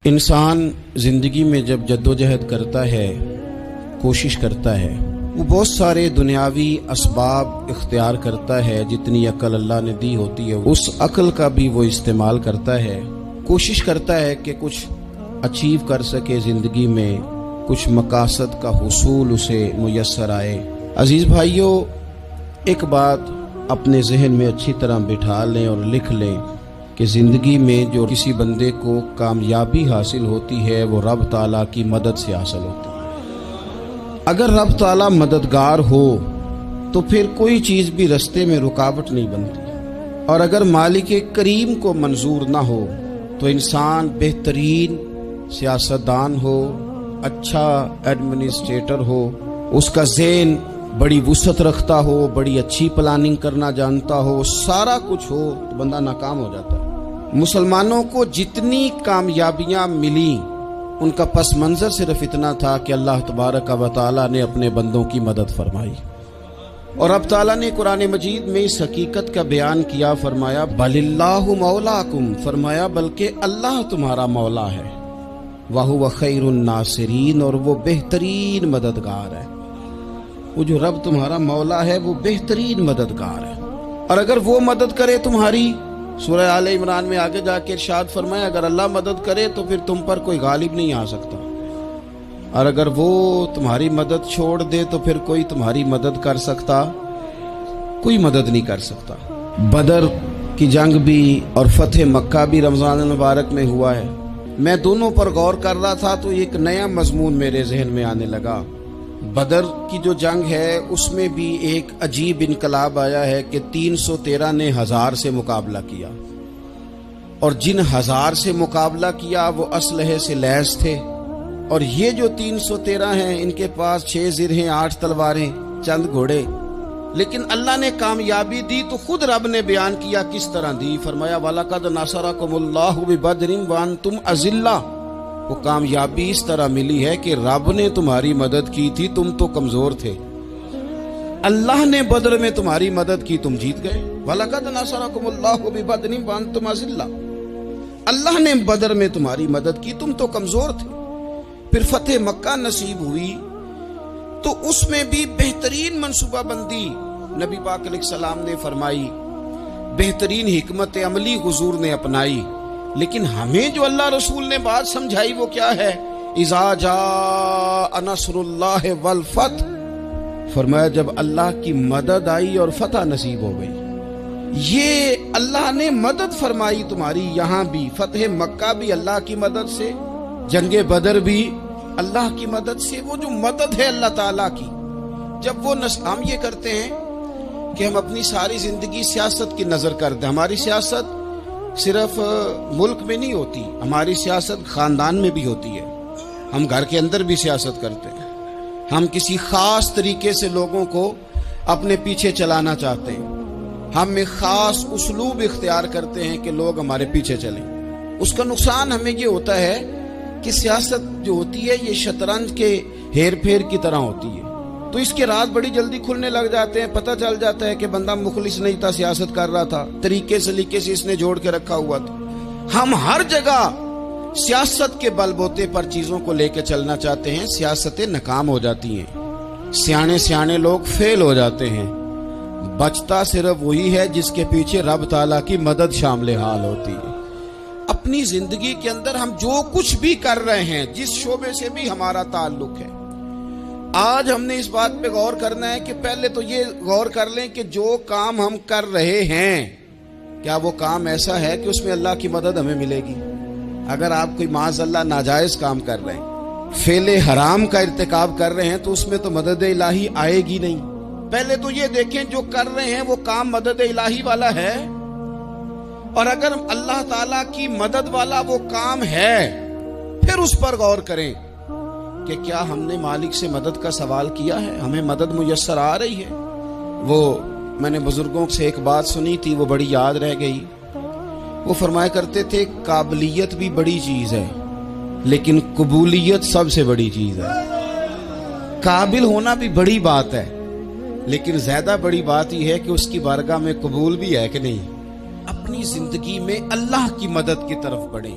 انسان زندگی میں جب جدوجہد کرتا ہے، کوشش کرتا ہے، وہ بہت سارے دنیاوی اسباب اختیار کرتا ہے۔ جتنی عقل اللہ نے دی ہوتی ہے اس عقل کا بھی وہ استعمال کرتا ہے، کوشش کرتا ہے کہ کچھ اچیو کر سکے زندگی میں، کچھ مقاصد کا حصول اسے میسر آئے۔ عزیز بھائیوں، ایک بات اپنے ذہن میں اچھی طرح بٹھا لیں اور لکھ لیں کہ زندگی میں جو کسی بندے کو کامیابی حاصل ہوتی ہے وہ رب تعالیٰ کی مدد سے حاصل ہوتی ہے۔ اگر رب تعالیٰ مددگار ہو تو پھر کوئی چیز بھی رستے میں رکاوٹ نہیں بنتی، اور اگر مالک کریم کو منظور نہ ہو تو انسان بہترین سیاستدان ہو، اچھا ایڈمنسٹریٹر ہو، اس کا ذہن بڑی وسعت رکھتا ہو، بڑی اچھی پلاننگ کرنا جانتا ہو، سارا کچھ ہو، تو بندہ ناکام ہو جاتا ہے۔ مسلمانوں کو جتنی کامیابیاں ملی ان کا پس منظر صرف اتنا تھا کہ اللہ تبارک و تعالیٰ نے اپنے بندوں کی مدد فرمائی، اور اب تعالیٰ نے قرآن مجید میں اس حقیقت کا بیان کیا، فرمایا بل اللہ مولاکم، فرمایا بلکہ اللہ تمہارا مولا ہے، وَهُوَ خَيْرُ النَّاصِرِينَ، اور وہ بہترین مددگار ہے۔ وہ جو رب تمہارا مولا ہے وہ بہترین مددگار ہے، اور اگر وہ مدد کرے تمہاری، سورہ آل عمران میں آگے جا کے ارشاد فرمایا اگر اللہ مدد کرے تو پھر تم پر کوئی غالب نہیں آ سکتا، اور اگر وہ تمہاری مدد چھوڑ دے تو پھر کوئی تمہاری مدد کر سکتا، کوئی مدد نہیں کر سکتا۔ بدر کی جنگ بھی اور فتح مکہ بھی رمضان المبارک میں ہوا ہے۔ میں دونوں پر غور کر رہا تھا تو ایک نیا مضمون میرے ذہن میں آنے لگا۔ بدر کی جو جنگ ہے اس میں بھی ایک عجیب انقلاب آیا ہے کہ 313 نے 1000 سے مقابلہ کیا، اور جن 1000 سے مقابلہ کیا وہ اسلحے سے لیس تھے، اور یہ جو 313 ہیں ان کے پاس 6 زرہیں، 8 تلواریں، چند گھوڑے، لیکن اللہ نے کامیابی دی تو خود رب نے بیان کیا کس طرح دی، فرمایا وَلَقَدْ نَصَرَكُمُ اللَّهُ بِبَدْرٍ وَأَنْتُمْ أَذِلَّةٌ۔ وہ کامیابی اس طرح ملی ہے کہ رب نے تمہاری مدد کی تھی، تم تو کمزور تھے، اللہ نے بدر میں تمہاری مدد کی، تم جیت گئے۔ وَلَقَدْ نَصَرَكُمُ اللَّهُ بِبَدْرٍ وَأَنْتُمْ أَذِلَّةٌ، اللہ نے بدر میں تمہاری مدد کی، تم تو کمزور تھے۔ پھر فتح مکہ نصیب ہوئی تو اس میں بھی بہترین منصوبہ بندی نبی پاک علیہ السلام نے فرمائی، بہترین حکمت عملی حضور نے اپنائی، لیکن ہمیں جو اللہ رسول نے بات سمجھائی وہ کیا ہے؟ اذا جاء نصر اللہ والفتح، فرمایا جب اللہ کی مدد آئی اور فتح نصیب ہو گئی۔ یہ اللہ نے مدد فرمائی تمہاری، یہاں بھی فتح مکہ بھی اللہ کی مدد سے، جنگ بدر بھی اللہ کی مدد سے۔ وہ جو مدد ہے اللہ تعالیٰ کی، جب وہ ہم یہ کرتے ہیں کہ ہم اپنی ساری زندگی سیاست کی نظر کرتے ہیں، ہماری سیاست صرف ملک میں نہیں ہوتی، ہماری سیاست خاندان میں بھی ہوتی ہے، ہم گھر کے اندر بھی سیاست کرتے ہیں، ہم کسی خاص طریقے سے لوگوں کو اپنے پیچھے چلانا چاہتے ہیں، ہم ایک خاص اسلوب اختیار کرتے ہیں کہ لوگ ہمارے پیچھے چلیں۔ اس کا نقصان ہمیں یہ ہوتا ہے کہ سیاست جو ہوتی ہے یہ شطرنج کے ہیر پھیر کی طرح ہوتی ہے، تو اس کے راز بڑی جلدی کھلنے لگ جاتے ہیں، پتہ چل جاتا ہے کہ بندہ مخلص نہیں تھا، سیاست کر رہا تھا، طریقے سلیقے سے اس نے جوڑ کے رکھا ہوا تھا۔ ہم ہر جگہ سیاست کے بل بوتے پر چیزوں کو لے کے چلنا چاہتے ہیں، سیاستیں ناکام ہو جاتی ہیں، سیانے لوگ فیل ہو جاتے ہیں، بچتا صرف وہی ہے جس کے پیچھے رب تعالیٰ کی مدد شامل حال ہوتی ہے۔ اپنی زندگی کے اندر ہم جو کچھ بھی کر رہے ہیں، جس شعبے سے بھی ہمارا تعلق ہے، آج ہم نے اس بات پہ غور کرنا ہے کہ پہلے تو یہ غور کر لیں کہ جو کام ہم کر رہے ہیں کیا وہ کام ایسا ہے کہ اس میں اللہ کی مدد ہمیں ملے گی؟ اگر آپ کوئی معاذ اللہ ناجائز کام کر رہے ہیں، فعل حرام کا ارتکاب کر رہے ہیں، تو اس میں تو مدد الہی آئے گی نہیں۔ پہلے تو یہ دیکھیں جو کر رہے ہیں وہ کام مدد الہی والا ہے، اور اگر اللہ تعالیٰ کی مدد والا وہ کام ہے پھر اس پر غور کریں کہ کیا ہم نے مالک سے مدد کا سوال کیا ہے، ہمیں مدد میسر آ رہی ہے۔ وہ میں نے بزرگوں سے ایک بات سنی تھی، وہ بڑی یاد رہ گئی۔ وہ فرمایا کرتے تھے قابلیت بھی بڑی چیز ہے لیکن قبولیت سب سے بڑی چیز ہے۔ قابل ہونا بھی بڑی بات ہے لیکن زیادہ بڑی بات یہ ہے کہ اس کی بارگاہ میں قبول بھی ہے کہ نہیں۔ اپنی زندگی میں اللہ کی مدد کی طرف بڑھیں،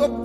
تو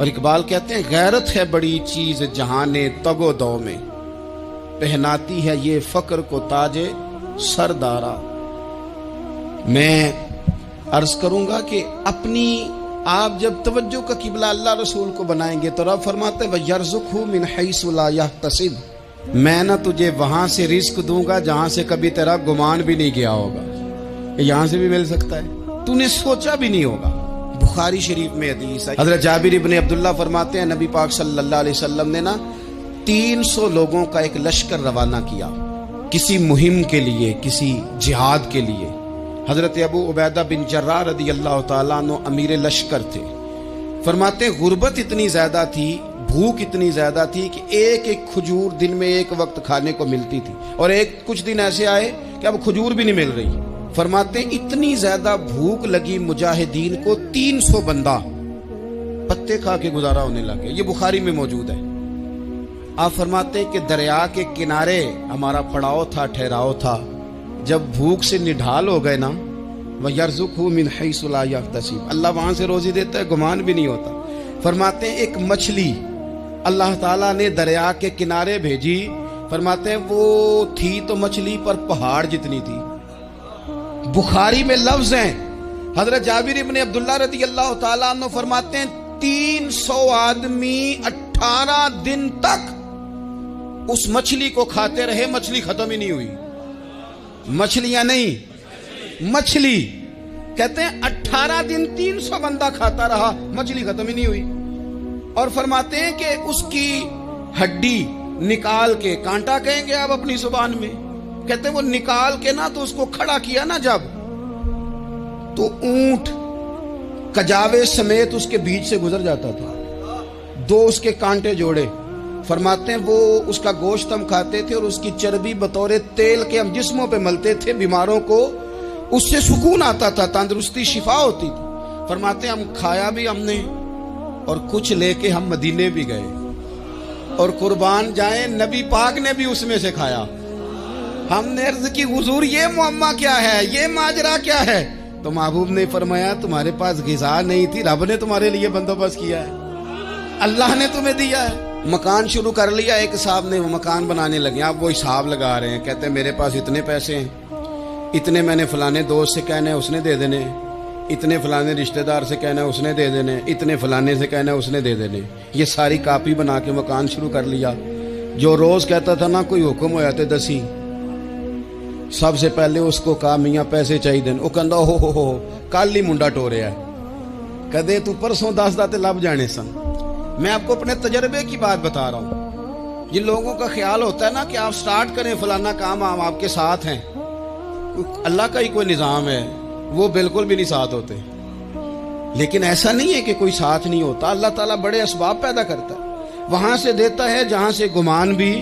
اور اقبال کہتے ہیں غیرت ہے بڑی چیز جہان تگ و دو میں، پہناتی ہے یہ فقر کو تاج سردارا۔ میں عرض کروں گا کہ اپنی آپ جب توجہ کا قبلہ اللہ رسول کو بنائیں گے تو رب فرماتے ہیں وَيَرْزُقْهُ مِنْ حَيْثُ لَا يَحْتَسِبُ، میں نہ تجھے وہاں سے رزق دوں گا جہاں سے کبھی تیرا گمان بھی نہیں گیا ہوگا کہ یہاں سے بھی مل سکتا ہے، تو نے سوچا بھی نہیں ہوگا۔ بخاری شریف میں حدیث ہے، حضرت جابر ابن عبداللہ فرماتے ہیں نبی پاک صلی اللہ علیہ وسلم نے 300 لوگوں کا ایک لشکر روانہ کیا کسی مہم کے لیے، کسی جہاد کے لیے۔ حضرت ابو عبیدہ بن جراح رضی اللہ تعالیٰ عنہ امیر لشکر تھے۔ فرماتے ہیں غربت اتنی زیادہ تھی، بھوک اتنی زیادہ تھی کہ ایک ایک کھجور دن میں ایک وقت کھانے کو ملتی تھی، اور کچھ دن ایسے آئے کہ اب کھجور بھی نہیں مل رہی۔ فرماتے ہیں اتنی زیادہ بھوک لگی مجاہدین کو، 300 بندہ پتے کھا کے گزارا ہونے لگے۔ یہ بخاری میں موجود ہے۔ آپ فرماتے ہیں کہ دریا کے کنارے ہمارا پڑاؤ تھا، ٹھہراؤ تھا۔ جب بھوک سے نڈھال ہو گئے نا، وَيَرْزُقْهُ مِنْ حَيْثُ لَا يَحْتَسِبُ، اللہ وہاں سے روزی دیتا ہے، گمان بھی نہیں ہوتا۔ فرماتے ہیں ایک مچھلی اللہ تعالیٰ نے دریا کے کنارے بھیجی، فرماتے ہیں وہ تھی تو مچھلی پر پہاڑ جتنی تھی۔ بخاری میں لفظ ہیں، حضرت جابر ابن عبداللہ رضی اللہ تعالیٰ عنہ فرماتے ہیں 300 آدمی 18 دن تک اس مچھلی کو کھاتے رہے، مچھلی ختم ہی نہیں ہوئی۔ مچھلیاں نہیں، مچھلی کہتے ہیں 18 دن 300 بندہ کھاتا رہا، مچھلی ختم ہی نہیں ہوئی۔ اور فرماتے ہیں کہ اس کی ہڈی نکال کے، کانٹا کہیں گے آپ اپنی زبان میں، کہتے ہیں وہ نکال کے نا تو اس کو کھڑا کیا نا جب، تو اونٹ کجاوے سمیت اس کے بیچ سے گزر جاتا تھا، 2 اس کے کانٹے جوڑے۔ فرماتے ہیں وہ اس کا گوشت ہم کھاتے تھے اور اس کی چربی بطور تیل کے ہم جسموں پہ ملتے تھے، بیماروں کو اس سے سکون آتا تھا، تندرستی شفا ہوتی تھی۔ فرماتے ہیں ہم کھایا بھی ہم نے، اور کچھ لے کے ہم مدینے بھی گئے، اور قربان جائیں نبی پاک نے بھی اس میں سے کھایا۔ ہم نے عرض کی حضور یہ معمہ کیا ہے، یہ ماجرا کیا ہے؟ تو محبوب نے فرمایا تمہارے پاس غذا نہیں تھی، رب نے تمہارے لیے بندوبست کیا ہے، اللہ نے تمہیں دیا ہے۔ مکان شروع کر لیا، ایک صاحب نے وہ مکان بنانے لگے، آپ وہ حساب لگا رہے ہیں، کہتے ہیں میرے پاس اتنے پیسے ہیں، اتنے میں نے فلانے دوست سے کہنا ہے اس نے دے دینے، اتنے فلانے رشتہ دار سے کہنا ہے اس نے دے دینے، اتنے فلانے سے کہنا ہے اس نے دے دینے۔ یہ ساری کاپی بنا کے مکان شروع کر لیا۔ جو روز کہتا تھا نا کوئی حکم ہو جاتے دسی، سب سے پہلے اس کو کہا میاں پیسے چاہیے دن، وہ کہندا ہو کل ہی منڈا ٹوریا ہے، کدے تو پرسوں 10 داتے لب جانے سن۔ میں آپ کو اپنے تجربے کی بات بتا رہا ہوں۔ جن لوگوں کا خیال ہوتا ہے نا کہ آپ سٹارٹ کریں فلانا کام، ہم آپ کے ساتھ ہیں، اللہ کا ہی کوئی نظام ہے، وہ بالکل بھی نہیں ساتھ ہوتے۔ لیکن ایسا نہیں ہے کہ کوئی ساتھ نہیں ہوتا، اللہ تعالیٰ بڑے اسباب پیدا کرتا ہے، وہاں سے دیتا ہے جہاں سے گمان بھی۔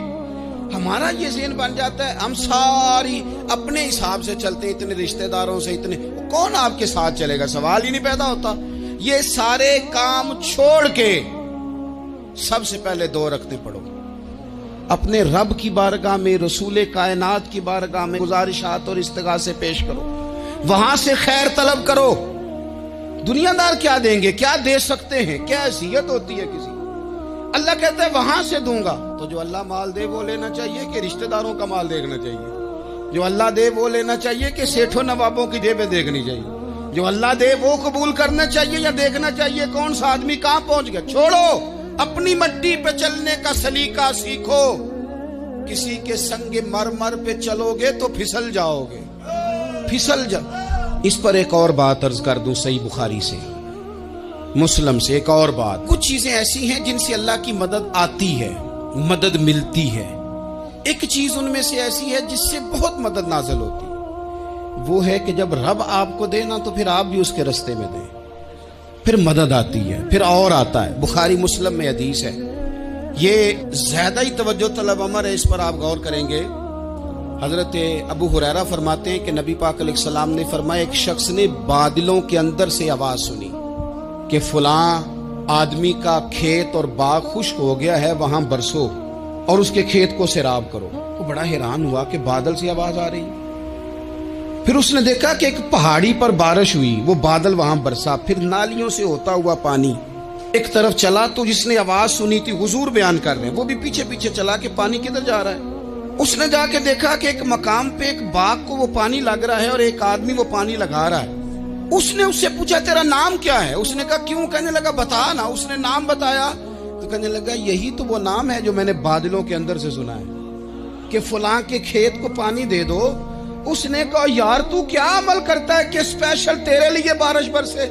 ہمارا یہ ذہن بن جاتا ہے ہم ساری اپنے حساب سے چلتے ہیں، اتنے رشتہ داروں سے، اتنے، کون آپ کے ساتھ چلے گا؟ سوال ہی نہیں پیدا ہوتا۔ یہ سارے کام چھوڑ کے سب سے پہلے 2 رکعتیں پڑھو، اپنے رب کی بارگاہ میں، رسول کائنات کی بارگاہ میں گزارشات اور استغاثے پیش کرو، وہاں سے خیر طلب کرو۔ دنیا دار کیا دیں گے، کیا دے سکتے ہیں، کیا حیثیت ہوتی ہے کسی؟ اللہ کہتا ہے وہاں سے دوں گا۔ تو جو اللہ مال دے وہ لینا چاہیے کہ رشتہ داروں کا مال دیکھنا چاہیے؟ جو اللہ دے وہ لینا چاہیے کہ سیٹھوں نوابوں کی جیبیں دیکھنی چاہیے؟ جو اللہ دے وہ قبول کرنا چاہیے یا دیکھنا چاہیے کون سا آدمی کہاں پہنچ گیا؟ چھوڑو، اپنی مٹی پہ چلنے کا سلیقہ سیکھو۔ کسی کے سنگ مرمر پہ چلو گے تو پھسل جاؤ گے، پھسل جاؤ۔ اس پر ایک اور بات عرض کر دوں، صحیح بخاری سے، مسلم سے ایک اور بات۔ کچھ چیزیں ایسی ہیں جن سے اللہ کی مدد آتی ہے، مدد ملتی ہے۔ ایک چیز ان میں سے ایسی ہے جس سے بہت مدد نازل ہوتی ہے، وہ ہے کہ جب رب آپ کو دے نا تو پھر آپ بھی اس کے رستے میں دیں، پھر مدد آتی ہے، پھر اور آتا ہے۔ بخاری مسلم میں حدیث ہے، یہ زیادہ ہی توجہ طلب امر ہے، اس پر آپ غور کریں گے۔ حضرت ابو ہریرہ فرماتے ہیں کہ نبی پاک علیہ السلام نے فرمایا ایک شخص نے بادلوں کے اندر سے آواز سنی کہ فلاں آدمی کا کھیت اور باغ خشک ہو گیا ہے، وہاں برسو اور اس کے کھیت کو سیراب کرو۔ وہ بڑا حیران ہوا کہ بادل سے آواز آ رہی۔ پھر اس نے دیکھا کہ ایک پہاڑی پر بارش ہوئی، وہ بادل وہاں برسا، پھر نالیوں سے ہوتا ہوا پانی ایک طرف چلا تو جس نے آواز سنی تھی حضور بیان کر رہے ہیں، وہ بھی پیچھے پیچھے چلا کہ پانی کدھر جا رہا ہے۔ اس نے جا کے دیکھا کہ ایک مقام پہ ایک باغ کو وہ پانی لگ رہا ہے اور ایک آدمی وہ پانی لگا رہا ہے۔ اس نے اس سے پوچھا تیرا نام کیا ہے؟ اس نے کہا کیوں؟ کہنے لگا بتا نا۔ اس نے نام بتایا تو کہنے لگا یہی تو وہ نام ہے جو میں نے بادلوں کے اندر سے سنا ہے کہ فلاں کے کھیت کو پانی دے دو۔ اس نے کہا یار تو کیا عمل کرتا ہے کہ اسپیشل تیرے لیے بارش برسے؟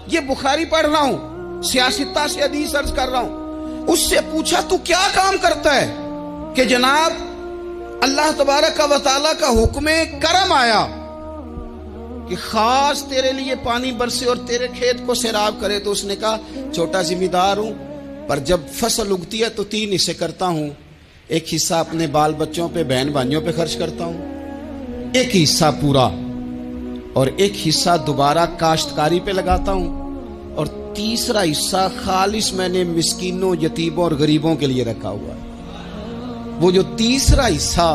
یہ بخاری پڑھ رہا ہوں، سیاستہ سے حدیث عرض کر رہا ہوں۔ اس سے پوچھا تو کیا کام کرتا ہے کہ جناب اللہ تبارک و تعالیٰ کا حکم کرم آیا کہ خاص تیرے لیے پانی برسے اور تیرے کھیت کو سیراب کرے؟ تو اس نے کہا چھوٹا ذمہ دار ہوں، پر جب فصل اگتی ہے تو 3 حصے کرتا ہوں۔ ایک حصہ اپنے بال بچوں پہ، بہن بھائیوں پہ خرچ کرتا ہوں، ایک حصہ پورا، اور ایک حصہ دوبارہ کاشتکاری پہ لگاتا ہوں، اور تیسرا حصہ خالص میں نے مسکینوں، یتیموں اور غریبوں کے لیے رکھا ہوا ہے۔ وہ جو تیسرا حصہ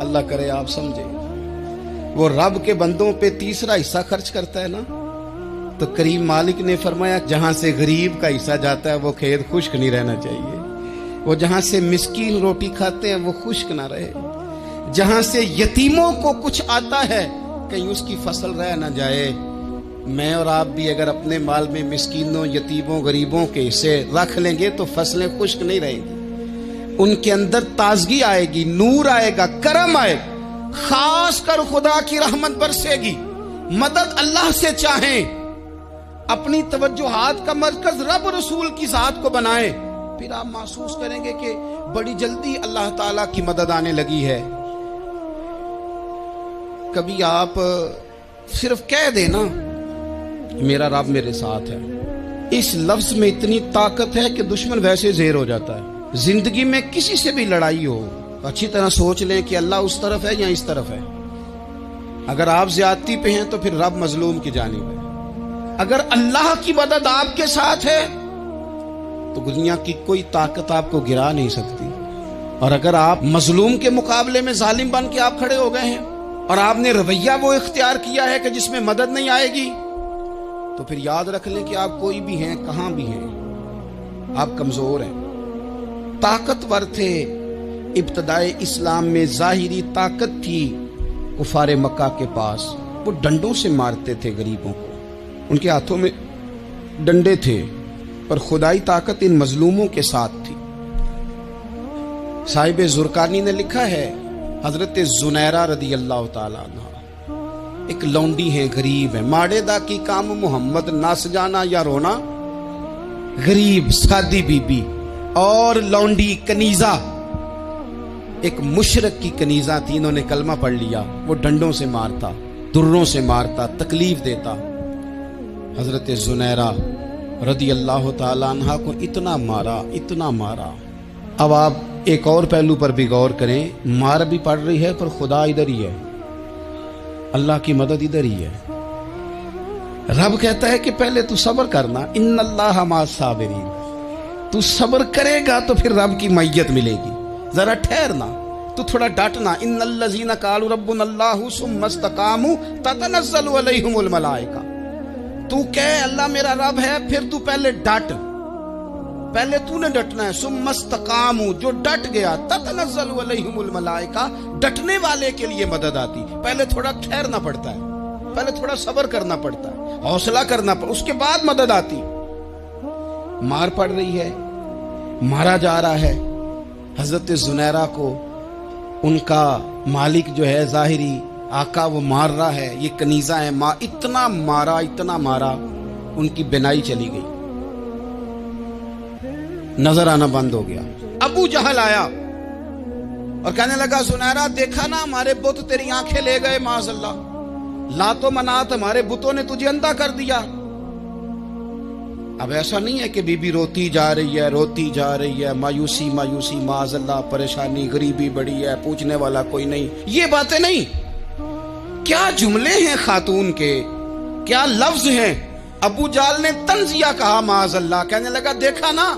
اللہ کرے آپ سمجھے، وہ رب کے بندوں پہ تیسرا حصہ خرچ کرتا ہے نا، تو کریم مالک نے فرمایا جہاں سے غریب کا حصہ جاتا ہے وہ کھیت خشک نہیں رہنا چاہیے، وہ جہاں سے مسکین روٹی کھاتے ہیں وہ خشک نہ رہے، جہاں سے یتیموں کو کچھ آتا ہے کہیں اس کی فصل رہ نہ جائے۔ میں اور آپ بھی اگر اپنے مال میں مسکینوں، یتیموں، غریبوں کے حصے رکھ لیں گے تو فصلیں خشک نہیں رہیں گی، ان کے اندر تازگی آئے گی، نور آئے گا، کرم آئے گا، خاص کر خدا کی رحمت برسے گی۔ مدد اللہ سے چاہیں، اپنی توجہات کا مرکز رب رسول کی ذات کو بنائیں، پھر آپ محسوس کریں گے کہ بڑی جلدی اللہ تعالیٰ کی مدد آنے لگی ہے۔ کبھی آپ صرف کہہ دینا میرا رب میرے ساتھ ہے، اس لفظ میں اتنی طاقت ہے کہ دشمن ویسے زیر ہو جاتا ہے۔ زندگی میں کسی سے بھی لڑائی ہو تو اچھی طرح سوچ لیں کہ اللہ اس طرف ہے یا اس طرف ہے۔ اگر آپ زیادتی پہ ہیں تو پھر رب مظلوم کی جانب ہے۔ اگر اللہ کی مدد آپ کے ساتھ ہے تو دنیا کی کوئی طاقت آپ کو گرا نہیں سکتی، اور اگر آپ مظلوم کے مقابلے میں ظالم بن کے آپ کھڑے ہو گئے ہیں اور آپ نے رویہ وہ اختیار کیا ہے کہ جس میں مدد نہیں آئے گی، تو پھر یاد رکھ لیں کہ آپ کوئی بھی ہیں، کہاں بھی ہیں، آپ کمزور ہیں۔ طاقتور تھے ابتدائے اسلام میں، ظاہری طاقت تھی کفار مکہ کے پاس، وہ ڈنڈوں سے مارتے تھے غریبوں کو، ان کے ہاتھوں میں ڈنڈے تھے، پر خدائی طاقت ان مظلوموں کے ساتھ تھی۔ صاحب زرقانی نے لکھا ہے حضرت زنیرہ رضی اللہ تعالیٰ عنہ ایک لونڈی ہیں، غریب ہیں، ماڑے دا کی کام محمد نس جانا یا رونا، غریب سادی بی بی اور لونڈی کنیزہ، ایک مشرک کی کنیزہ تھی، انہوں نے کلمہ پڑھ لیا، وہ ڈنڈوں سے مارتا، دروں سے مارتا، تکلیف دیتا۔ حضرت زنیرہ رضی اللہ تعالیٰ عنہ کو اتنا مارا، اتنا مارا۔ اب آپ ایک اور پہلو پر بھی غور کریں، مار بھی پڑ رہی ہے پر خدا ادھر ہی ہے، اللہ کی مدد ادھر ہی ہے۔ رب کہتا ہے کہ پہلے تو صبر کرنا، ان اللہ مع الصابرین، تو صبر کرے گا تو پھر رب کی معیت ملے گی، ذرا ٹھہرنا، تو تھوڑا ڈٹنا۔ ان الذین قالوا ربنا اللہ ثم استقاموا تتنزل علیہم الملائکہ، تو کہے اللہ میرا رب ہے، پھر تو پہلے ڈٹ، پہلے تو نے ڈٹنا ہے۔ ثم استقاموا، جو ڈٹ گیا، تتنزل علیہم الملائکہ، ڈٹنے والے کے لیے مدد آتی، پہلے تھوڑا ٹھہرنا پڑتا ہے، پہلے تھوڑا صبر کرنا پڑتا ہے، حوصلہ کرنا پڑتا، اس کے بعد مدد آتی۔ مار پڑ رہی ہے، مارا جا رہا ہے حضرت زنیرہ کو، ان کا مالک جو ہے ظاہری آقا وہ مار رہا ہے، یہ کنیزہ ہے، اتنا مارا، اتنا مارا، ان کی بینائی چلی گئی، نظر آنا بند ہو گیا۔ ابو جہل آیا اور کہنے لگا زنیرہ دیکھا نا ہمارے بت تیری آنکھیں لے گئے، معاذ اللہ، لات و منات ہمارے بتوں نے تجھے اندھا کر دیا۔ اب ایسا نہیں ہے کہ بی بی روتی جا رہی ہے، روتی جا رہی ہے، مایوسی مایوسی، معاذ اللہ، پریشانی، غریبی بڑی ہے، پوچھنے والا کوئی نہیں، یہ باتیں نہیں۔ کیا جملے ہیں خاتون کے، کیا لفظ ہیں۔ ابو جہل نے تنزیہ کہا، معاذ اللہ، کہنے لگا دیکھا نا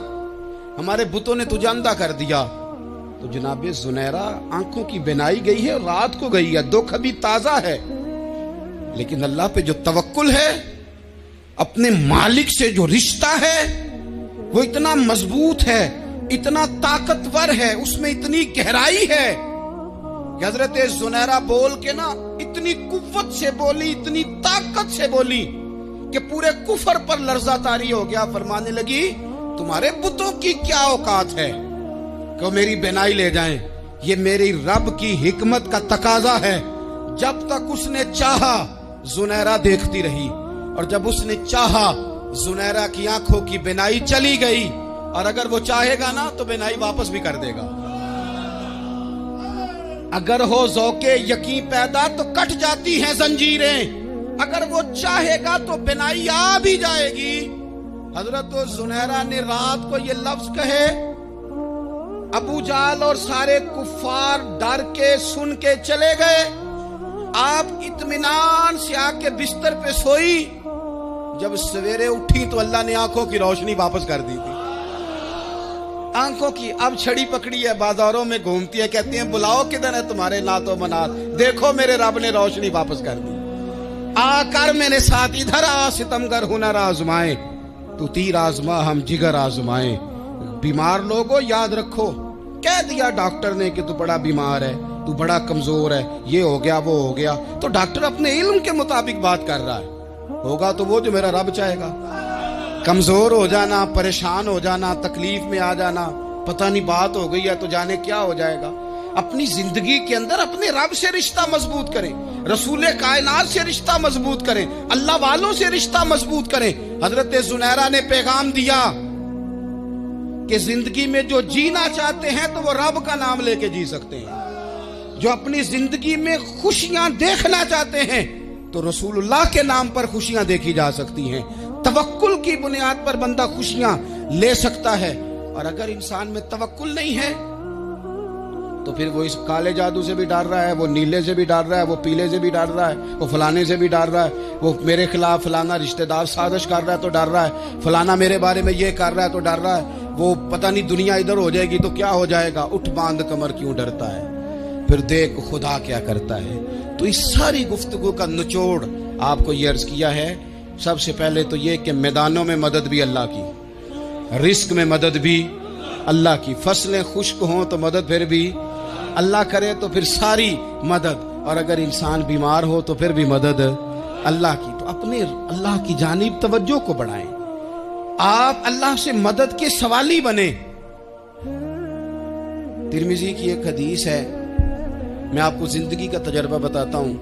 ہمارے بتوں نے تجھے اندھا کر دیا۔ تو جناب زنیرہ آنکھوں کی بینائی گئی ہے، رات کو گئی ہے، دکھ ابھی تازہ ہے، لیکن اللہ پہ جو توکل ہے، اپنے مالک سے جو رشتہ ہے، وہ اتنا مضبوط ہے، اتنا طاقتور ہے، اس میں اتنی گہرائی ہے کہ حضرت زنیرہ بول کے نا اتنی قوت سے بولی، اتنی طاقت سے بولی کہ پورے کفر پر لرزہ طاری ہو گیا۔ فرمانے لگی تمہارے بتوں کی کیا اوقات ہے کہ وہ میری بینائی لے جائیں؟ یہ میری رب کی حکمت کا تقاضا ہے۔ جب تک اس نے چاہا زنیرہ دیکھتی رہی، اور جب اس نے چاہا زنیرہ کی آنکھوں کی بینائی چلی گئی، اور اگر وہ چاہے گا نا تو بینائی واپس بھی کر دے گا۔ اگر ہو ذوق یقین پیدا تو کٹ جاتی ہیں زنجیریں، اگر وہ چاہے گا تو بینائی آ بھی جائے گی۔ حضرت زنیرہ نے رات کو یہ لفظ کہے، ابو جہل اور سارے کفار ڈر کے سن کے چلے گئے۔ آپ اطمینان سے آ کے بستر پہ سوئی، جب سویرے اٹھی تو اللہ نے آنکھوں کی روشنی واپس کر دی تھی۔ آنکھوں کی اب چھڑی پکڑی ہے، بازاروں میں گھومتی ہے، کہتی ہیں بلاؤ کدھر ہے تمہارے نعت و منات، دیکھو میرے رب نے روشنی واپس کر دی۔ آ کر میرے ساتھ ادھر آ، ستمگر ہنر آزمائے، تو تیر آزما ہم جگر آزمائے۔ بیمار لوگوں یاد رکھو، کہہ دیا ڈاکٹر نے کہ تو بڑا بیمار ہے، تو بڑا کمزور ہے، یہ ہو گیا وہ ہو گیا، تو ڈاکٹر اپنے علم کے مطابق بات کر رہا ہے، ہوگا تو وہ جو میرا رب چاہے گا۔ کمزور ہو جانا، پریشان ہو جانا، تکلیف میں آ جانا، پتہ نہیں بات ہو گئی ہے تو جانے کیا ہو جائے گا۔ اپنی زندگی کے اندر اپنے رب سے رشتہ مضبوط کریں، رسول کائنات سے رشتہ مضبوط کریں، اللہ والوں سے رشتہ مضبوط کریں۔ حضرت زنیرہ نے پیغام دیا کہ زندگی میں جو جینا چاہتے ہیں تو وہ رب کا نام لے کے جی سکتے ہیں، جو اپنی زندگی میں خوشیاں دیکھنا چاہتے ہیں تو رسول اللہ کے نام پر خوشیاں دیکھی جا سکتی ہیں۔ توکل کی بنیاد پر بندہ خوشیاں لے سکتا ہے، اور اگر انسان میں توکل نہیں ہے تو پھر وہ اس کالے جادو سے بھی ڈر رہا ہے، وہ نیلے سے بھی ڈر رہا ہے، وہ پیلے سے بھی ڈر رہا ہے، وہ فلانے سے بھی ڈر رہا ہے، وہ میرے خلاف فلانا رشتہ دار سازش کر رہا ہے تو ڈر رہا ہے، فلانا میرے بارے میں یہ کر رہا ہے تو ڈر رہا ہے، وہ پتہ نہیں دنیا ادھر ہو جائے گی تو کیا ہو جائے گا، اٹھ باندھ کمر کیوں ڈرتا ہے، پھر دیکھ خدا کیا کرتا ہے۔ تو اس ساری گفتگو کا نچوڑ آپ کو یہ عرض کیا ہے، سب سے پہلے تو یہ کہ میدانوں میں مدد بھی اللہ کی، رزق میں مدد بھی اللہ کی، فصلیں خشک ہوں تو مدد پھر بھی اللہ کرے، تو پھر ساری مدد، اور اگر انسان بیمار ہو تو پھر بھی مدد اللہ کی۔ تو اپنے اللہ کی جانب توجہ کو بڑھائیں، آپ اللہ سے مدد کے سوالی بنیں۔ ترمذی کی ایک حدیث ہے، میں آپ کو زندگی کا تجربہ بتاتا ہوں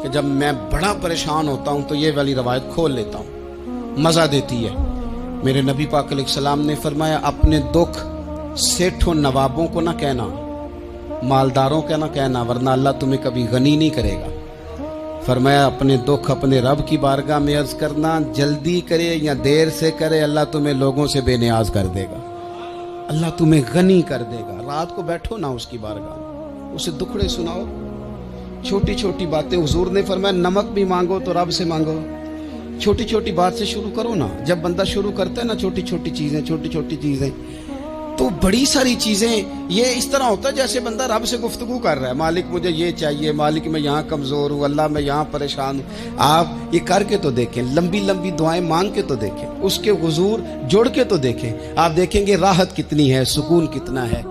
کہ جب میں بڑا پریشان ہوتا ہوں تو یہ والی روایت کھول لیتا ہوں، مزہ دیتی ہے۔ میرے نبی پاک علیہ السلام نے فرمایا اپنے دکھ سیٹھوں نوابوں کو نہ کہنا، مالداروں کا نہ کہنا، ورنہ اللہ تمہیں کبھی غنی نہیں کرے گا۔ فرمایا اپنے دکھ اپنے رب کی بارگاہ میں عرض کرنا، جلدی کرے یا دیر سے کرے اللہ تمہیں لوگوں سے بے نیاز کر دے گا، اللہ تمہیں غنی کر دے گا۔ رات کو بیٹھو نا اس کی بارگاہ میں، اسے دکھڑے سناؤ، چھوٹی چھوٹی باتیں، حضور نے فرمایا نمک بھی مانگو تو رب سے مانگو، چھوٹی چھوٹی بات سے شروع کرو نا۔ جب بندہ شروع کرتا ہے نا چھوٹی چھوٹی چیزیں تو بڑی ساری چیزیں یہ اس طرح ہوتا ہے جیسے بندہ رب سے گفتگو کر رہا ہے، مالک مجھے یہ چاہیے، مالک میں یہاں کمزور ہوں، اللہ میں یہاں پریشان ہوں۔ آپ یہ کر کے تو دیکھیں، لمبی لمبی دعائیں مانگ کے تو دیکھیں، اس کے حضور جوڑ کے تو دیکھیں، آپ دیکھیں گے راحت کتنی ہے، سکون کتنا ہے۔